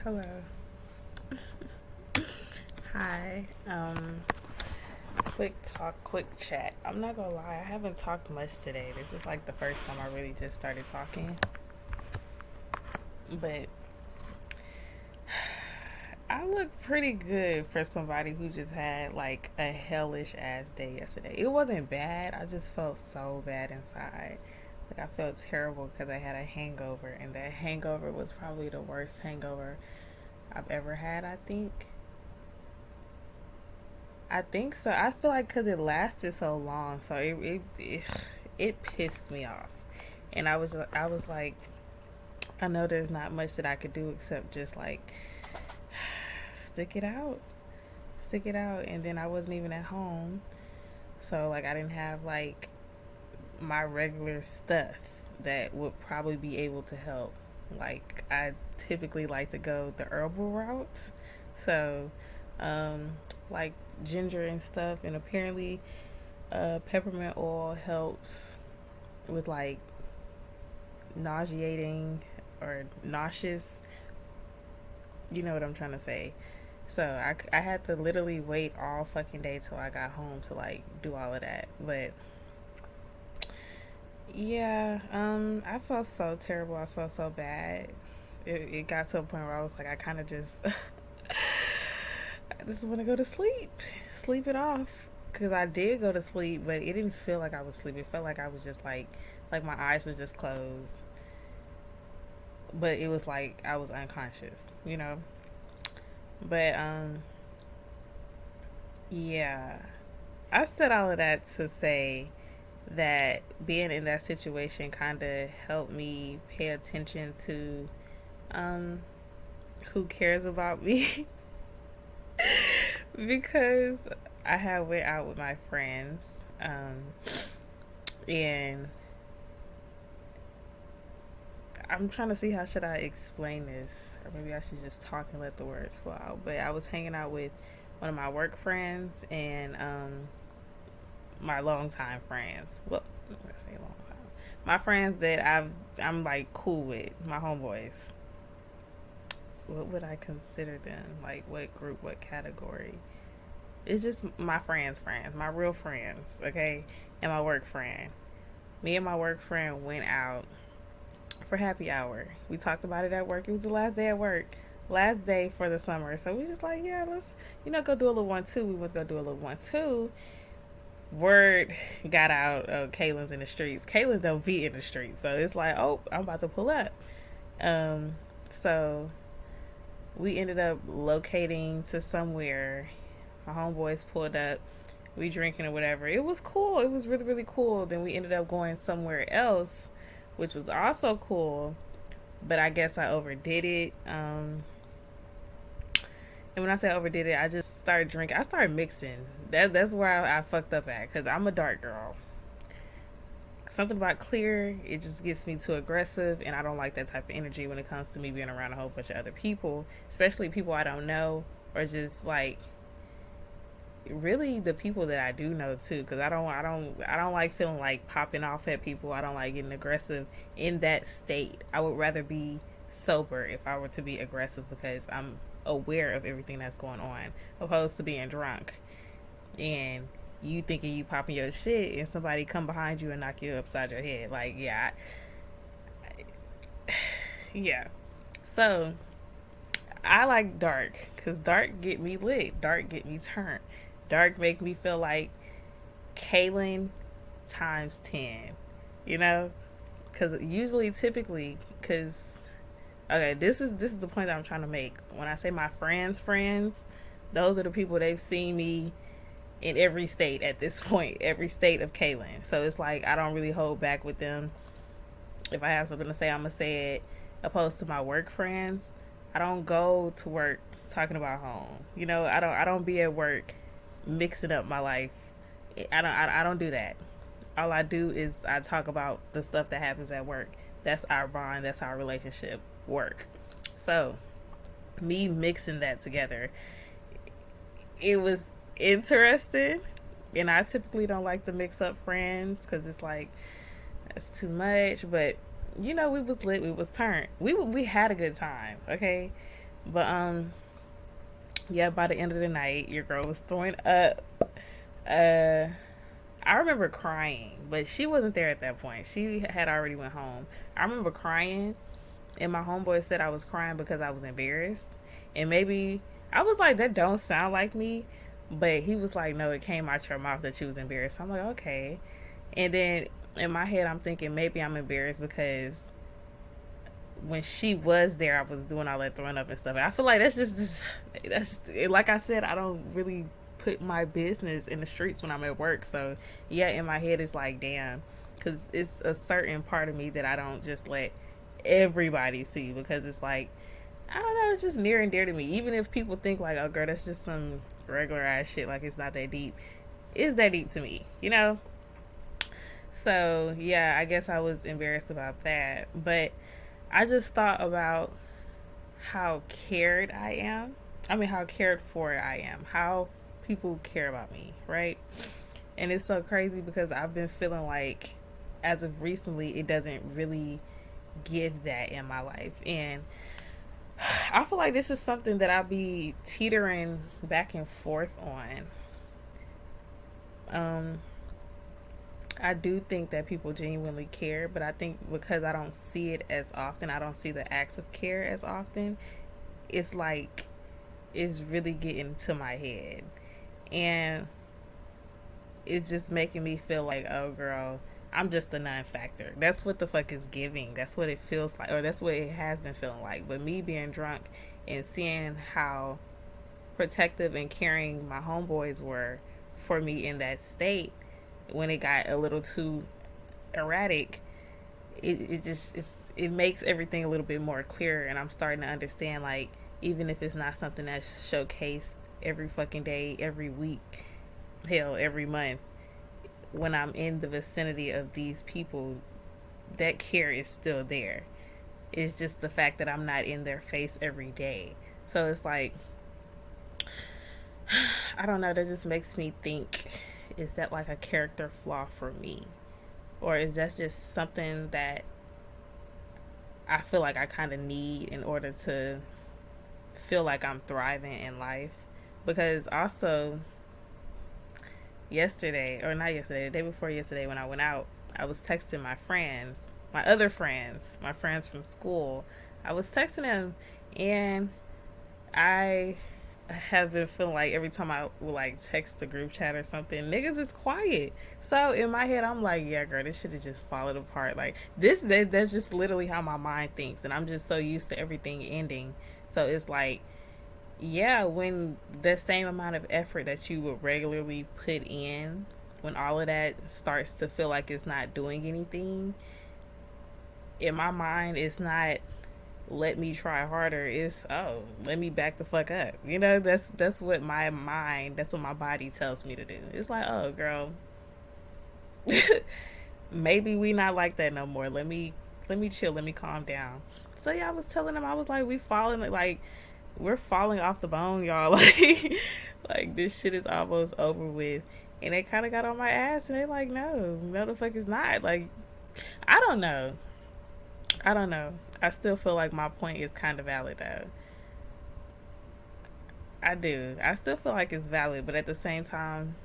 Hello. Hi. Quick talk, quick chat. I'm not gonna lie, I haven't talked much today. This is like the first time I really just started talking. But I look pretty good for somebody who just had like a hellish ass day yesterday. It wasn't bad, I just felt so bad inside. Like I felt terrible because I had a hangover, and that hangover was probably the worst hangover I've ever had, I think. I think so. I feel like because it lasted so long, so it pissed me off, and I was like, I know there's not much that I could do except just like stick it out, stick it out, and then I wasn't even at home, so like I didn't have like my regular stuff that would probably be able to help. Like I typically like to go the herbal route, so um, like ginger and stuff, and apparently peppermint oil helps with like nauseating or nauseous. You know what I'm trying to say. So I had to literally wait all fucking day till I got home to like do all of that. But yeah, I felt so terrible. I felt so bad. It got to a point where I was like, I kind of just, I just want to go to sleep, sleep it off. Cause I did go to sleep, but it didn't feel like I was sleeping. It felt like I was just like my eyes were just closed, but it was like I was unconscious, you know. But yeah, I said all of that to say that being in that situation kind of helped me pay attention to um who cares about me because I had went out with my friends and I'm trying to see how should I explain this, or maybe I should just talk and let the words flow out. But I was hanging out with one of my work friends and my longtime friends. Well, let's say long time. My friends that I'm like cool with, my homeboys. What would I consider them? Like what group, what category? It's just my friends, my real friends, okay? And my work friend. Me and my work friend went out for happy hour. We talked about it at work. It was the last day at work. Last day for the summer. So we just like, yeah, let's, go do a little 1-2. We went to go do a little 1-2. Word got out of Kaylin's in the streets. Kaylin don't be in the streets. So it's like, oh, I'm about to pull up. Um, so we ended up locating to somewhere. My homeboys pulled up. We drinking or whatever. It was cool. It was really, really cool. Then we ended up going somewhere else, which was also cool. But I guess I overdid it. And when I say overdid it, I just started drinking. I started mixing. That's where I fucked up at because I'm a dark girl. Something about clear, it just gets me too aggressive, and I don't like that type of energy when it comes to me being around a whole bunch of other people, especially people I don't know, or just like really the people that I do know too, because I don't like feeling like popping off at people. I don't like getting aggressive in that state. I would rather be sober if I were to be aggressive because I'm aware of everything that's going on, opposed to being drunk and you thinking you popping your shit and somebody come behind you and knock you upside your head. Like yeah, yeah. So I like dark because dark get me lit. Dark get me turned. Dark make me feel like Kaylin times 10. You know, because usually, typically, because okay, this is the point that I'm trying to make. When I say my friends, those are the people they've seen me in every state at this point, every state of Kaylin. So it's like I don't really hold back with them. If I have something to say, I'm gonna say it. Opposed to my work friends, I don't go to work talking about home. I don't be at work mixing up my life. I don't do that. All I do is I talk about the stuff that happens at work. That's our bond. That's our relationship. Work. So me mixing that together, it was interesting. And I typically don't like to mix up friends because it's like that's too much. But we was lit. We was turned. We had a good time. Okay, But yeah, by the end of the night, your girl was throwing up. Uh, I remember crying, but she wasn't there at that point. She had already went home. I remember crying, and my homeboy said I was crying because I was embarrassed, and maybe I was like, that don't sound like me, but he was like, no, it came out your mouth that you was embarrassed. I'm like, okay, and then in my head, I'm thinking maybe I'm embarrassed because when she was there, I was doing all that throwing up and stuff. I feel like that's just, like I said, I don't really put my business in the streets when I'm at work. So yeah, in my head, it's like, damn, because it's a certain part of me that I don't just let everybody see, because it's like, I don't know, it's just near and dear to me. Even if people think like, oh girl, that's just some regular ass shit, like it's not that deep. It's that deep to me, you know? So yeah, I guess I was embarrassed about that. But I just thought about how cared I am. I mean, how cared for I am. How people care about me, right? And it's so crazy because I've been feeling like, as of recently, it doesn't really give that in my life. And I feel like this is something that I'll be teetering back and forth on. Um, I do think that people genuinely care, but I think because I don't see it as often, I don't see the acts of care as often, it's like it's really getting to my head. And it's just making me feel like, oh girl, I'm just a non factor. That's what the fuck is giving. That's what it feels like, or that's what it has been feeling like. But me being drunk and seeing how protective and caring my homeboys were for me in that state, when it got a little too erratic, it makes everything a little bit more clear, and I'm starting to understand, like, even if it's not something that's showcased every fucking day, every week, hell, every month, when I'm in the vicinity of these people, that care is still there. It's just the fact that I'm not in their face every day. So it's like, I don't know, that just makes me think, is that like a character flaw for me? Or is that just something that I feel like I kind of need in order to feel like I'm thriving in life? Because also, yesterday, or not yesterday, the day before yesterday, when I went out, I was texting my friends, my other friends, my friends from school. I was texting them, and I have been feeling like every time I would like text a group chat or something, niggas is quiet. So in my head, I'm like, yeah, girl, this should have just fallen apart. Like that's just literally how my mind thinks, and I'm just so used to everything ending. So it's like, yeah, when the same amount of effort that you would regularly put in, when all of that starts to feel like it's not doing anything, in my mind, it's not let me try harder. It's, oh, let me back the fuck up. You know, that's what my mind, that's what my body tells me to do. It's like, oh girl, maybe we not like that no more. Let me chill, let me calm down. So yeah, I was telling them, I was like, we're falling off the bone, y'all. Like this shit is almost over with. And they kind of got on my ass, and they like, no, the fuck is not. Like, I don't know. I don't know. I still feel like my point is kind of valid though. I do. I still feel like it's valid, but at the same time,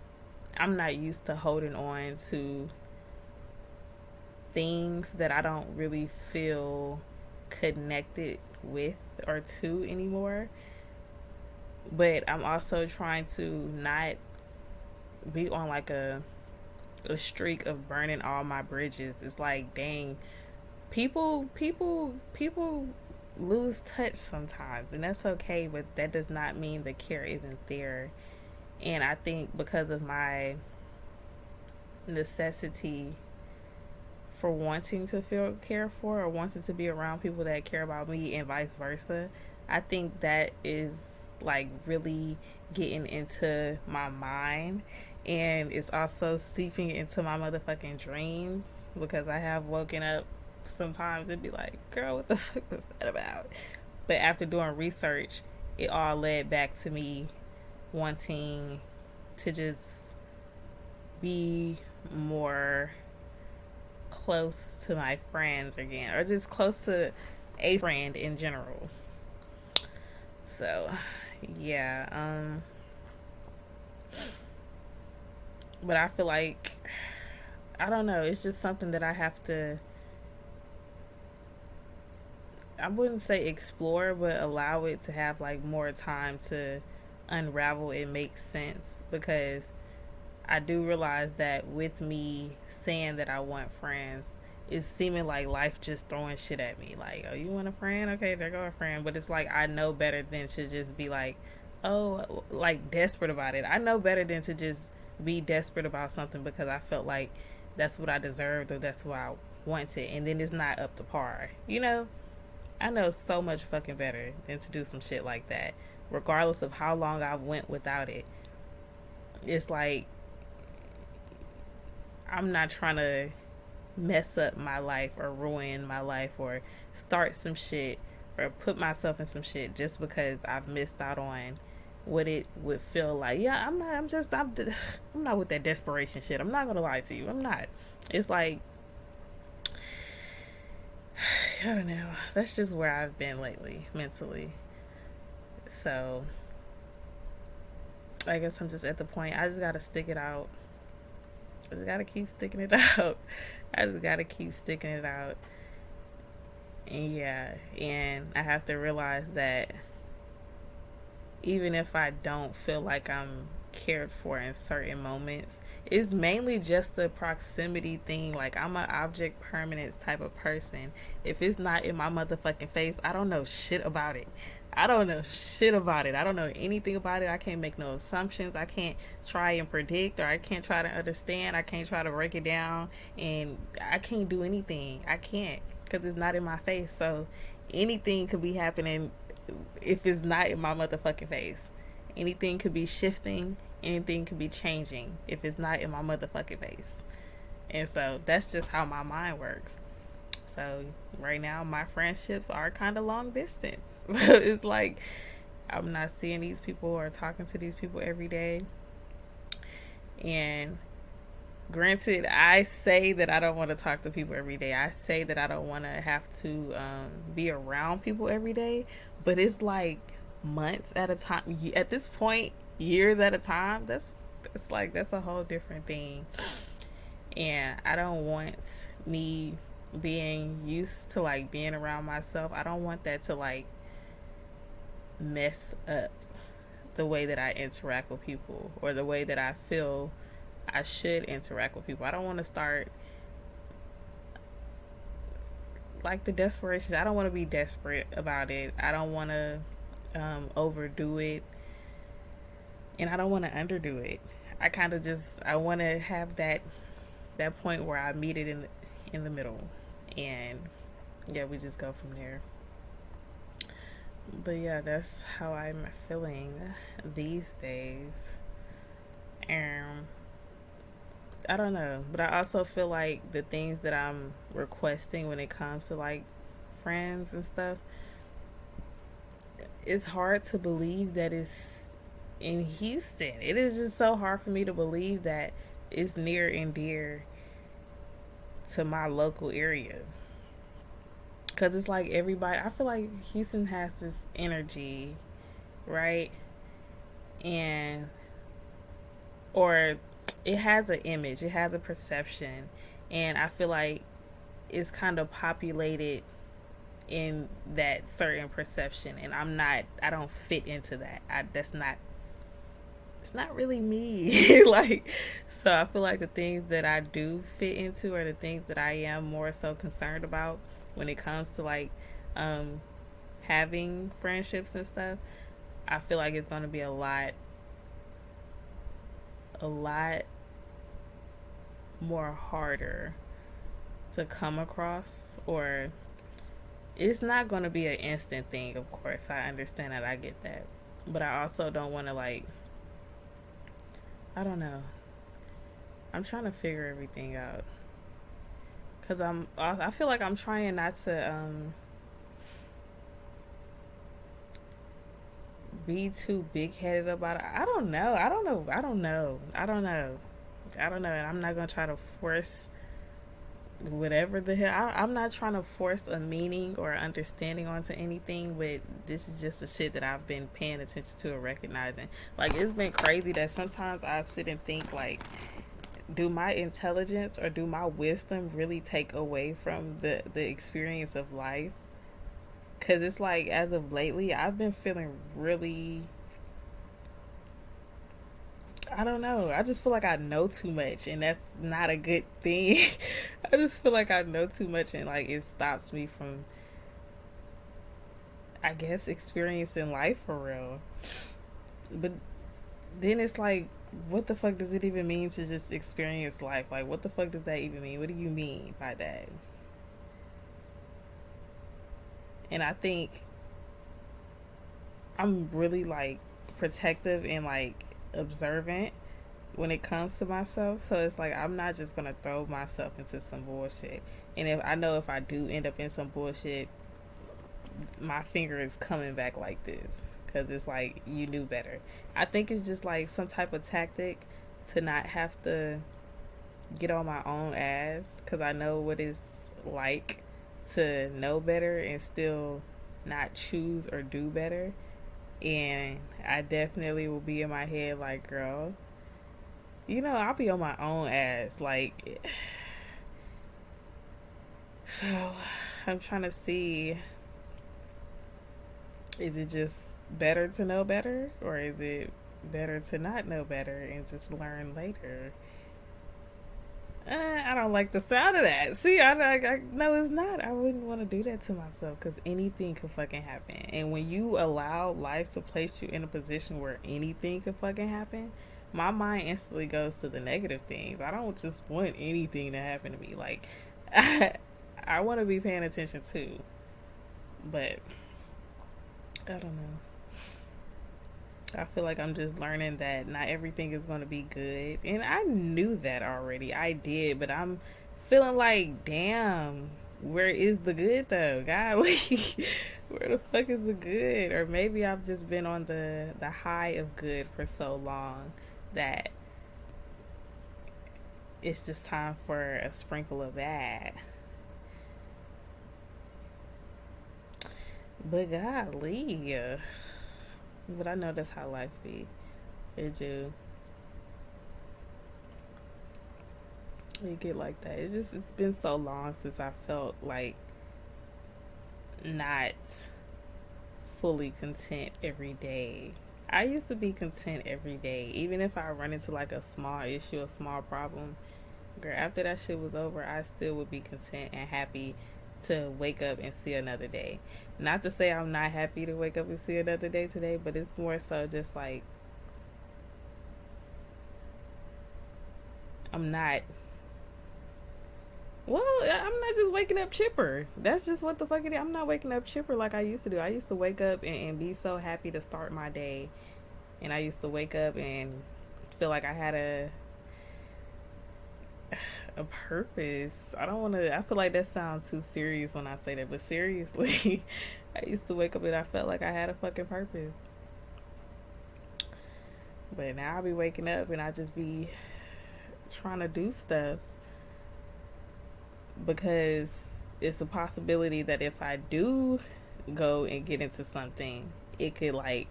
I'm not used to holding on to things that I don't really feel connected with or to anymore. But I'm also trying to not be on like a streak of burning all my bridges. It's like, dang, people lose touch sometimes, and that's okay, but that does not mean the care isn't there. And I think because of my necessity for wanting to feel cared for, or wanting to be around people that care about me and vice versa, I think that is like really getting into my mind, and it's also seeping into my motherfucking dreams, because I have woken up sometimes and be like, girl, what the fuck was that about? But after doing research, it all led back to me wanting to just be more close to my friends again, or just close to a friend in general. So, yeah. But I feel like, I don't know. It's just something that I have to, I wouldn't say explore, but allow it to have like more time to unravel and make sense, because I do realize that with me saying that I want friends, it's seeming like life just throwing shit at me. Like, oh, you want a friend? Okay, there go a friend. But it's like I know better than to just be like, oh, like desperate about it. I know better than to just be desperate about something because I felt like that's what I deserved or that's what I wanted, and then it's not up to par. You know, I know so much fucking better than to do some shit like that, regardless of how long I went without it. It's like I'm not trying to mess up my life or ruin my life or start some shit or put myself in some shit just because I've missed out on what it would feel like. Yeah, I'm not. I'm not with that desperation shit. I'm not gonna lie to you. I'm not. It's like I don't know. That's just where I've been lately mentally. So I guess I'm just at the point. I just gotta stick it out. I just gotta keep sticking it out. I just gotta keep sticking it out. And yeah, and I have to realize that even if I don't feel like I'm cared for in certain moments, it's mainly just the proximity thing. Like, I'm an object permanence type of person. If it's not in my motherfucking face, I don't know shit about it. I don't know shit about it. I don't know anything about it. I can't make no assumptions. I can't try and predict, or I can't try to understand. I can't try to break it down. And I can't do anything. I can't, because it's not in my face. So anything could be happening if it's not in my motherfucking face. Anything could be shifting, anything could be changing if it's not in my motherfucking face. And so that's just how my mind works. So right now my friendships are kind of long distance. So it's like I'm not seeing these people or talking to these people every day. And granted, I say that I don't want to talk to people every day. I say that I don't want to have to be around people every day. But it's like months at a time. At this point, years at a time. That's a whole different thing. And I don't want me being used to like being around myself. I don't want that to like mess up the way that I interact with people or the way that I feel I should interact with people. I don't want to start like the desperation. I don't want to be desperate about it. I don't want to overdo it, and I don't want to underdo it. I kind of just I want to have that point where I meet it in the middle, and yeah, we just go from there. But yeah, that's how I'm feeling these days. Um, I don't know, but I also feel like the things that I'm requesting when it comes to like friends and stuff, it's hard to believe that it's in Houston. It is just so hard for me to believe that it's near and dear to my local area. Cause it's like everybody. I feel like Houston has this energy, right? And or it has an image. It has a perception, and I feel like it's kind of populated in that certain perception, and I don't fit into that. That's not it's not really me. Like, so I feel like the things that I do fit into are the things that I am more so concerned about when it comes to like um having friendships and stuff. I feel like it's going to be a lot more harder to come across, or it's not going to be an instant thing. Of course, I understand that. I get that. But I also don't want to like I don't know. I'm trying to figure everything out, cuz I feel like I'm trying not to be too big-headed about it. I don't know. I don't know. I don't know. I don't know. I don't know. And I'm not going to try to force whatever the hell. I'm not trying to force a meaning or understanding onto anything, but this is just the shit that I've been paying attention to and recognizing. Like, it's been crazy that sometimes I sit and think, like, do my intelligence or do my wisdom really take away from the experience of life? Because it's like, as of lately, I've been feeling really, I don't know. I just feel like I know too much, and that's not a good thing. I just feel like I know too much, and like it stops me from, I guess, experiencing life for real. But then it's like, what the fuck does it even mean to just experience life? Like, what the fuck does that even mean? What do you mean by that? And I think I'm really like protective and like observant when it comes to myself. So it's like I'm not just gonna throw myself into some bullshit. And if I know if I do end up in some bullshit, my finger is coming back like this because it's like you knew better. I think it's just like some type of tactic to not have to get on my own ass because I know what it's like to know better and still not choose or do better. And I definitely will be in my head like, girl, I'll be on my own ass. Like, so I'm trying to see, is it just better to know better or is it better to not know better and just learn later? I don't like the sound of that. See, no, it's not. I wouldn't want to do that to myself because anything could fucking happen. And when you allow life to place you in a position where anything could fucking happen, my mind instantly goes to the negative things. I don't just want anything to happen to me. Like, I want to be paying attention too, but I don't know. I feel like I'm just learning that not everything is going to be good. And I knew that already. I did. But I'm feeling like, damn, where is the good though? Golly, where the fuck is the good? Or maybe I've just been on the high of good for so long that it's just time for a sprinkle of bad. But golly, but I know that's how life be. It do. You get like that. It's been so long since I felt like not fully content every day. I used to be content every day, even if I run into like a small issue, a small problem. Girl, after that shit was over, I still would be content and happy to wake up and see another day. Not to say I'm not happy to wake up and see another day today, but it's more so just like I'm not. Well, I'm not just waking up chipper. That's just what the fuck it is. I'm not waking up chipper like I used to do. I used to wake up and be so happy to start my day. And I used to wake up and feel like I had a purpose. I don't want to. I feel like that sounds too serious when I say that, but seriously, I used to wake up and I felt like I had a fucking purpose. But now I be waking up and I just be trying to do stuff because it's a possibility that if I do go and get into something, it could like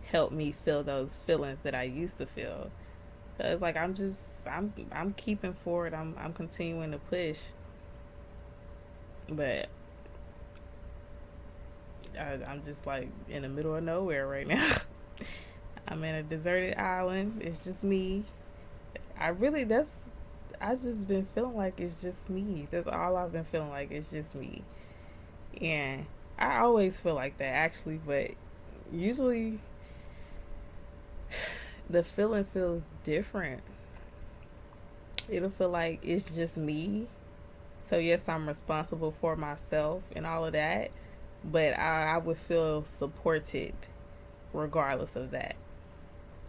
help me feel those feelings that I used to feel. So it's like I'm keeping forward. I'm continuing to push, but I'm just like in the middle of nowhere right now. I'm in a deserted island. It's just me. I really that's I just been feeling like it's just me. That's all I've been feeling like it's just me. And I always feel like that actually, but usually the feeling feels different. It'll feel like it's just me. So yes, I'm responsible for myself and all of that, but I would feel supported regardless of that.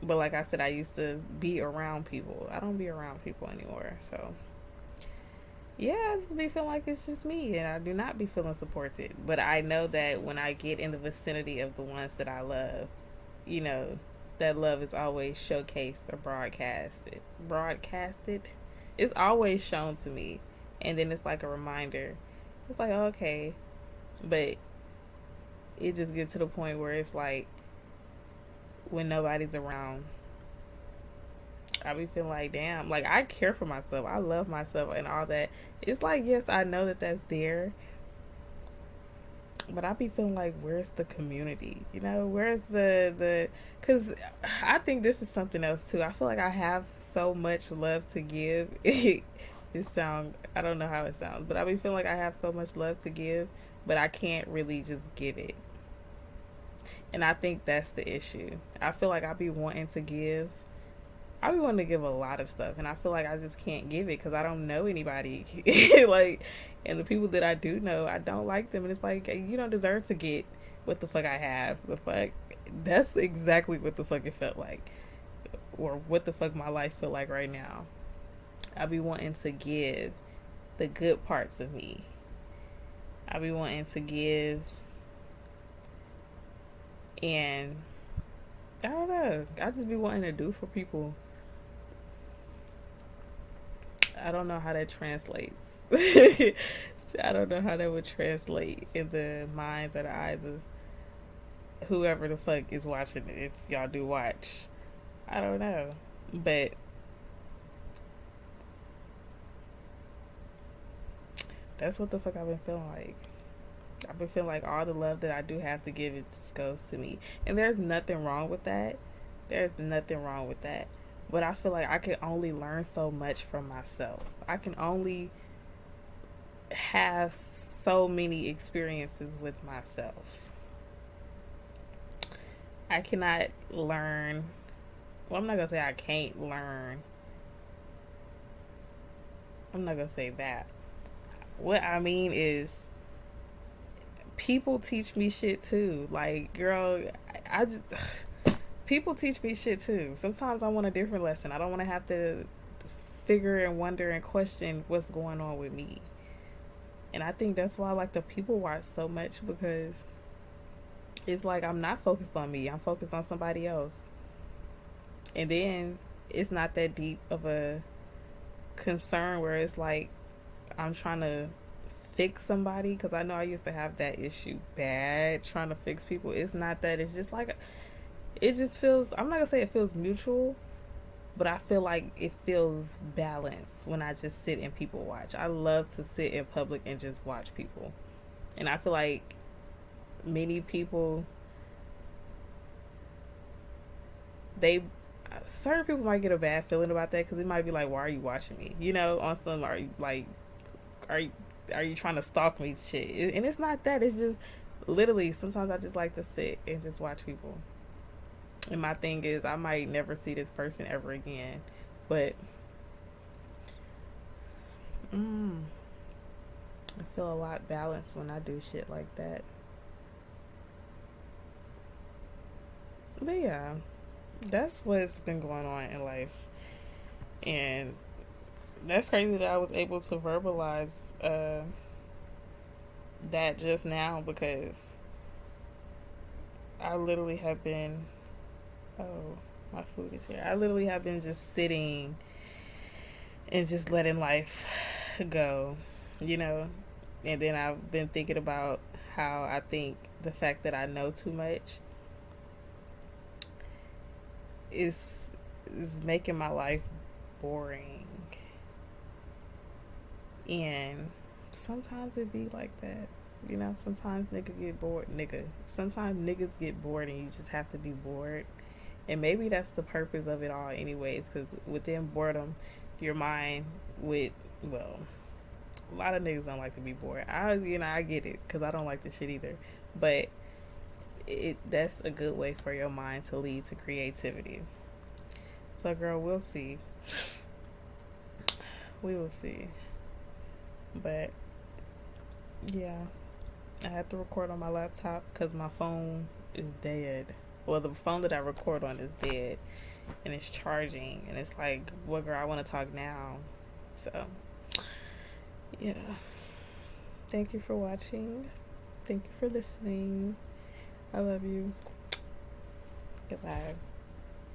But like I said, I used to be around people. I don't be around people anymore. So yeah, I just be feeling like it's just me, and I do not be feeling supported. But I know that when I get in the vicinity of the ones that I love, you know, that love is always showcased or broadcasted. Broadcasted. It's always shown to me, and then it's like a reminder. It's like, okay, but it just gets to the point where it's like when nobody's around, I be feeling like, damn, like I care for myself, I love myself and all that. It's like, yes, I know that that's there, but I be feeling like, where's the community? You know, where's because I think this is something else too. I feel like I have so much love to give. I don't know how it sounds, but I be feeling like I have so much love to give, but I can't really just give it. And I think that's the issue. I feel like I be wanting to give. I be wanting to give a lot of stuff, and I feel like I just can't give it because I don't know anybody. Like, and the people that I do know, I don't like them, and it's like, you don't deserve to get what the fuck I have. The fuck, that's exactly what the fuck it felt like, or what the fuck my life feel like right now. I be wanting to give the good parts of me. I be wanting to give, and I don't know. I just be wanting to do for people. I don't know how that translates. I don't know how that would translate in the minds or the eyes of whoever the fuck is watching it, if y'all do watch. I don't know. But that's what the fuck I've been feeling like. I've been feeling like all the love that I do have to give, it just goes to me. And there's nothing wrong with that. There's nothing wrong with that. But I feel like I can only learn so much from myself. I can only have so many experiences with myself. I cannot learn. Well, I'm not going to say I can't learn. I'm not going to say that. What I mean is, people teach me shit too. Like, girl, I just. People teach me shit too. Sometimes I want a different lesson. I don't want to have to figure and wonder and question what's going on with me. And I think that's why I like to people watch so much, because it's like I'm not focused on me. I'm focused on somebody else. And then it's not that deep of a concern where it's like I'm trying to fix somebody, because I know I used to have that issue bad, trying to fix people. It's not that. It's just like, it just feels, I'm not going to say it feels mutual, but I feel like it feels balanced when I just sit and people watch. I love to sit in public and just watch people. And I feel like many people, they, certain people might get a bad feeling about that, because it might be like, why are you watching me? You know, on some, are you like, are you, are you trying to stalk me shit? And it's not that. It's just literally sometimes I just like to sit and just watch people. And my thing is, I might never see this person ever again, but I feel a lot balanced when I do shit like that. But yeah, that's what's been going on in life, and that's crazy that I was able to verbalize that just now, because I literally have been. Oh, my food is here. I literally have been just sitting and just letting life go, you know? And then I've been thinking about how I think the fact that I know too much is making my life boring. And sometimes it be like that. You know, sometimes sometimes niggas get bored, and you just have to be bored. And maybe that's the purpose of it all anyways, because within boredom, your mind would, well, a lot of niggas don't like to be bored. I get it, because I don't like this shit either. But that's a good way for your mind to lead to creativity. So, girl, we'll see. We will see. But, yeah. I had to record on my laptop because my phone is dead. Well, the phone that I record on is dead, and it's charging, and it's like, well, girl, I want to talk now. So, yeah. Thank you for watching. Thank you for listening. I love you. Goodbye.